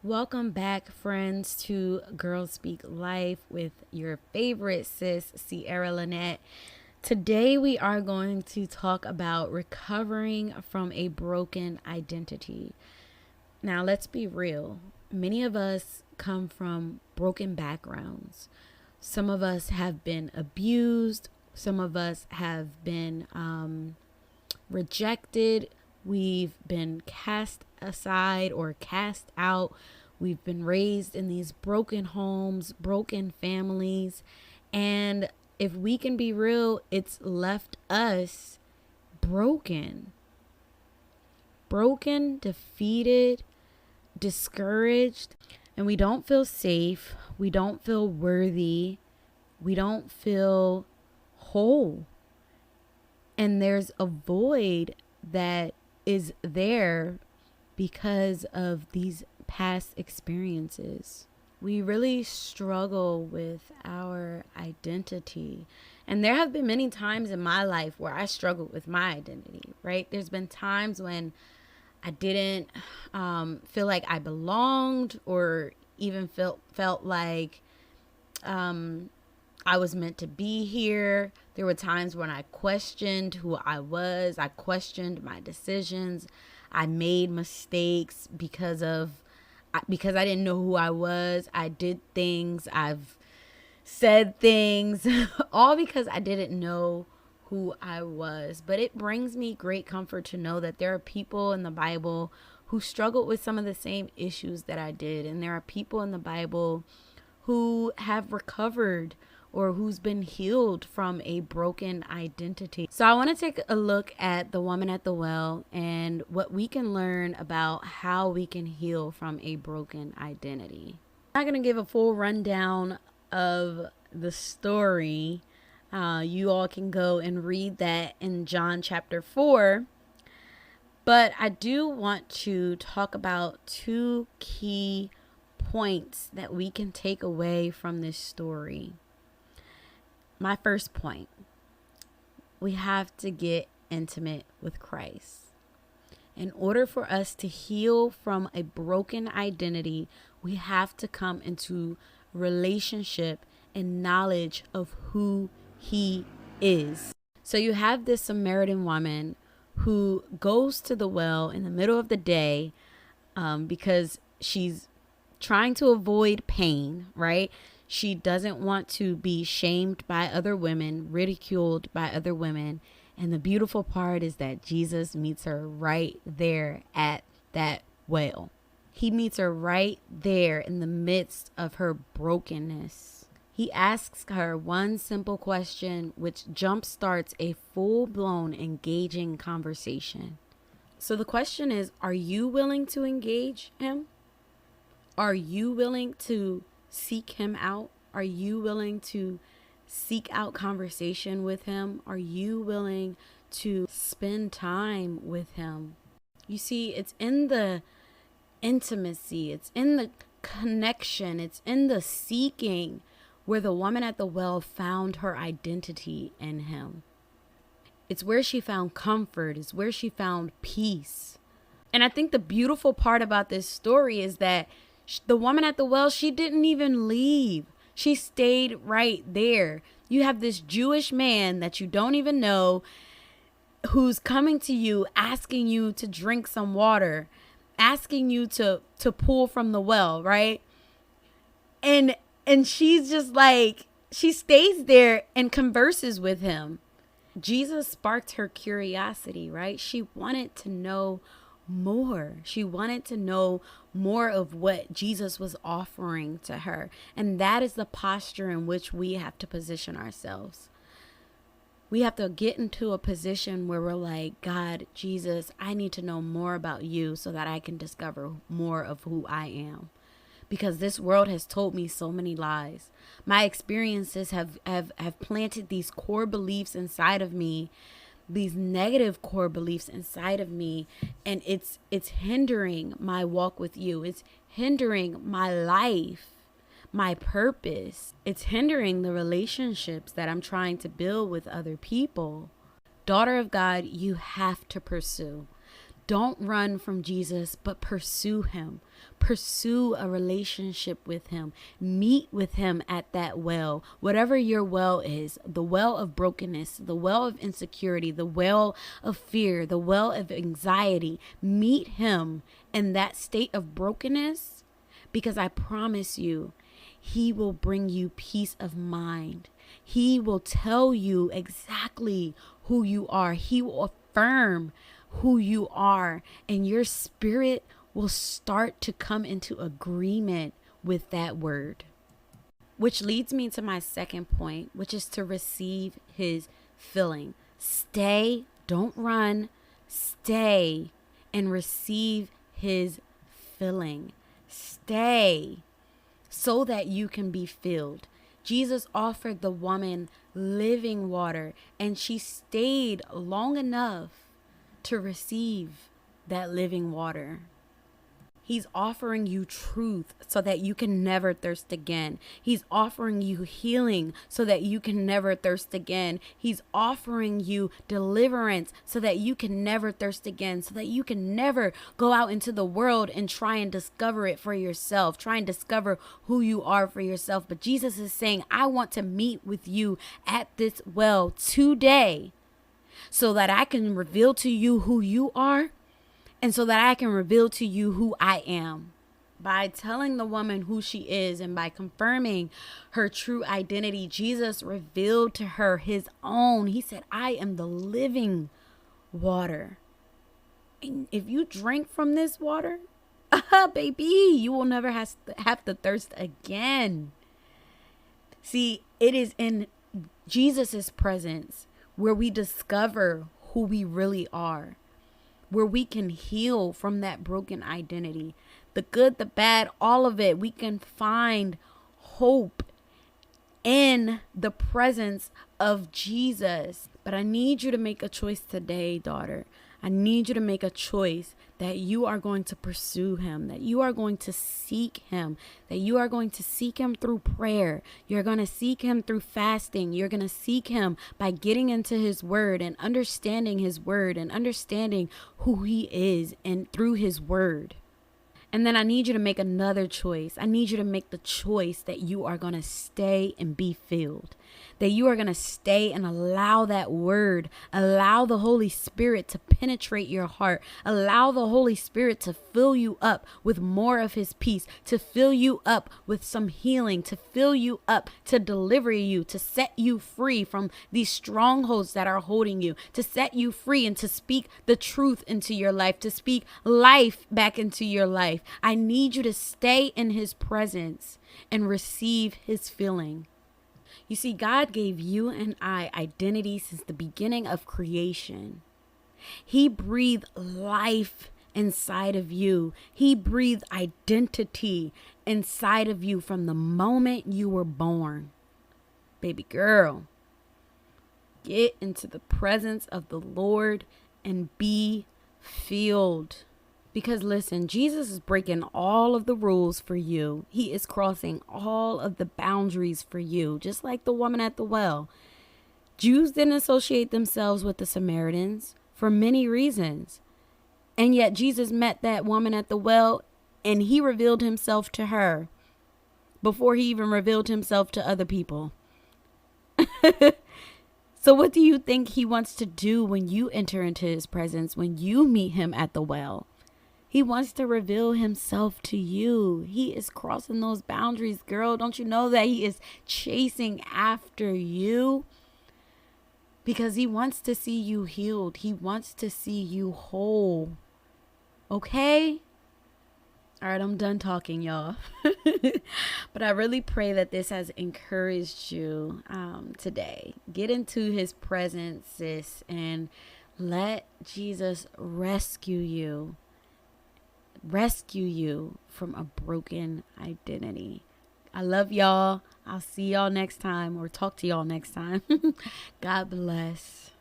Welcome back, friends, to Girls Speak Life with your favorite sis, Ciara Lynette. Today, we are going to talk about recovering from a broken identity. Now, let's be real. Many of us come from broken backgrounds. Some of us have been abused. Some of us have been rejected. We've been cast aside or cast out. We've been raised in these broken homes, broken families. And if we can be real, it's left us broken. Broken, defeated, discouraged. And we don't feel safe. We don't feel worthy. We don't feel whole. And there's a void that is there because of these past experiences. We really struggle with our identity. And there have been many times in my life where I struggled with my identity, right? There's been times when I didn't feel like I belonged or even felt like I was meant to be here. There were times when I questioned who I was. I questioned my decisions. I made mistakes because I didn't know who I was. I did things. I've said things all because I didn't know who I was. But it brings me great comfort to know that there are people in the Bible who struggled with some of the same issues that I did. And there are people in the Bible who have recovered or who's been healed from a broken identity. So I want to take a look at the woman at the well and what we can learn about how we can heal from a broken identity. I'm not going to give a full rundown of the story. You all can go and read that in John chapter 4. But I do want to talk about two key points that we can take away from this story. My first point, we have to get intimate with Christ. In order for us to heal from a broken identity, we have to come into relationship and knowledge of who He is. So you have this Samaritan woman who goes to the well in the middle of the day because she's trying to avoid pain, right? She doesn't want to be shamed by other women, ridiculed by other women. And the beautiful part is that Jesus meets her right there at that well. He meets her right there in the midst of her brokenness. He asks her one simple question, which jumpstarts a full-blown engaging conversation. So the question is, are you willing to engage him? Are you willing to seek him out? Are you willing to seek out conversation with him? Are you willing to spend time with him? You see, it's in the intimacy, it's in the connection, it's in the seeking where the woman at the well found her identity in him. It's where she found comfort, it's where she found peace. And I think the beautiful part about this story is that the woman at the well, she didn't even leave. She stayed right there. You have this Jewish man that you don't even know who's coming to you, asking you to drink some water, asking you to pull from the well, right? And she's just like, she stays there and converses with him. Jesus sparked her curiosity, right? She wanted to know more. She wanted to know more of what Jesus was offering to her. And that is the posture in which we have to position ourselves. We have to get into a position where we're like, God, Jesus, I need to know more about you so that I can discover more of who I am. Because this world has told me so many lies. My experiences have planted these core beliefs inside of me, these negative core beliefs inside of me, and it's hindering my walk with you. It's hindering my life, my purpose. It's hindering the relationships that I'm trying to build with other people. Daughter of God, you have to pursue. Don't run from Jesus, but pursue him. Pursue a relationship with him. Meet with him at that well, whatever your well is, the well of brokenness, the well of insecurity, the well of fear, the well of anxiety. Meet him in that state of brokenness, because I promise you, he will bring you peace of mind. He will tell you exactly who you are. He will affirm who you are, and your spirit will start to come into agreement with that word. Which leads me to my second point, which is to receive his filling. Stay, don't run, stay and receive his filling. Stay so that you can be filled. Jesus offered the woman living water, and she stayed long enough to receive that living water. He's offering you truth so that you can never thirst again. He's offering you healing so that you can never thirst again. He's offering you deliverance so that you can never thirst again, so that you can never go out into the world and try and discover it for yourself, try and discover who you are for yourself. But Jesus is saying, I want to meet with you at this well today so that I can reveal to you who you are, and so that I can reveal to you who I am. By telling the woman who she is and by confirming her true identity, Jesus revealed to her his own. He said, I am the living water. And if you drink from this water, baby, you will never have to thirst again. See, it is in Jesus's presence where we discover who we really are, where we can heal from that broken identity. The good, the bad, all of it. We can find hope in the presence of Jesus. But I need you to make a choice today, daughter. I need you to make a choice that you are going to pursue him, that you are going to seek him, that you are going to seek him through prayer. You're going to seek him through fasting. You're going to seek him by getting into his word and understanding his word and understanding who he is and through his word. And then I need you to make another choice. I need you to make the choice that you are going to stay and be filled, that you are going to stay and allow that word, allow the Holy Spirit to penetrate your heart, allow the Holy Spirit to fill you up with more of his peace, to fill you up with some healing, to fill you up, to deliver you, to set you free from these strongholds that are holding you, to set you free and to speak the truth into your life, to speak life back into your life. I need you to stay in his presence and receive his filling. You see, God gave you and I identity since the beginning of creation. He breathed life inside of you. He breathed identity inside of you from the moment you were born. Baby girl, get into the presence of the Lord and be filled. Because listen, Jesus is breaking all of the rules for you. He is crossing all of the boundaries for you, just like the woman at the well. Jews didn't associate themselves with the Samaritans for many reasons. And yet Jesus met that woman at the well and he revealed himself to her before he even revealed himself to other people. So what do you think he wants to do when you enter into his presence, when you meet him at the well? He wants to reveal himself to you. He is crossing those boundaries, girl. Don't you know that he is chasing after you? Because he wants to see you healed. He wants to see you whole. Okay? All right, I'm done talking, y'all. But I really pray that this has encouraged you today. Get into his presence, sis, and let Jesus rescue you from a broken identity. I love y'all. I'll see y'all next time or talk to y'all next time. God bless.